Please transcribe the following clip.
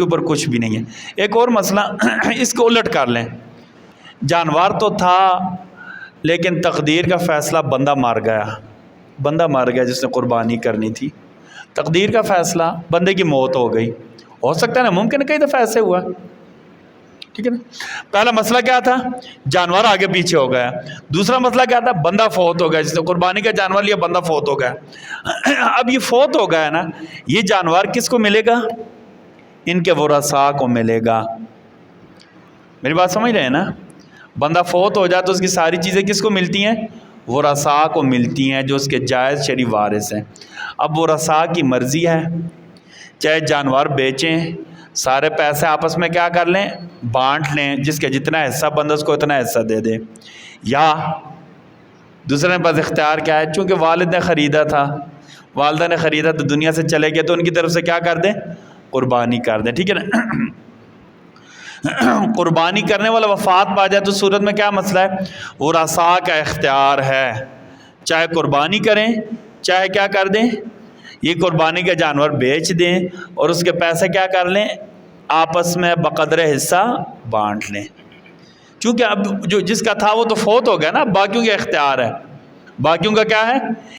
اوپر کچھ بھی نہیں ہے۔ ایک اور مسئلہ اس کو الٹ کر لیں، جانور تو تھا لیکن تقدیر کا فیصلہ بندہ مار گیا جس نے قربانی کرنی تھی، تقدیر کا فیصلہ بندے کی موت ہو گئی۔ ہو سکتا ہے نا، ممکن ہے کئی دفعہ ایسے ہوا، ٹھیک ہے نا۔ پہلا مسئلہ کیا تھا؟ جانور آگے پیچھے ہو گیا۔ دوسرا مسئلہ کیا تھا؟ بندہ فوت ہو گیا، جس نے قربانی کا جانور لیا بندہ فوت ہو گیا۔ اب یہ فوت ہو گیا نا، یہ جانور کس کو ملے گا؟ ان کے ورثاء کو ملے گا۔ میری بات سمجھ رہے ہیں نا؟ بندہ فوت ہو جائے تو اس کی ساری چیزیں کس کو ملتی ہیں؟ ورثاء کو ملتی ہیں، جو اس کے جائز شرعی وارث ہیں۔ اب ورثاء کی مرضی ہے، چاہے جانور بیچیں، سارے پیسے آپس میں کیا کر لیں؟ بانٹ لیں، جس کے جتنا حصہ بندہ اس کو اتنا حصہ دے دے، یا دوسرے کے پاس اختیار کیا ہے، چونکہ والد نے خریدا تھا، والدہ نے خریدا تو دنیا سے چلے گئے، تو ان کی طرف سے کیا کر دیں؟ قربانی کر دیں، ٹھیک ہے نا۔ قربانی کرنے والا وفات پا جائے تو صورت میں کیا مسئلہ ہے؟ ورثاء کا اختیار ہے، چاہے قربانی کریں چاہے کیا کر دیں، یہ قربانی کا جانور بیچ دیں اور اس کے پیسے کیا کر لیں؟ آپس میں بقدر حصہ بانٹ لیں۔ چونکہ اب جو جس کا تھا وہ تو فوت ہو گیا نا، باقیوں کا اختیار ہے، باقیوں کا کیا ہے؟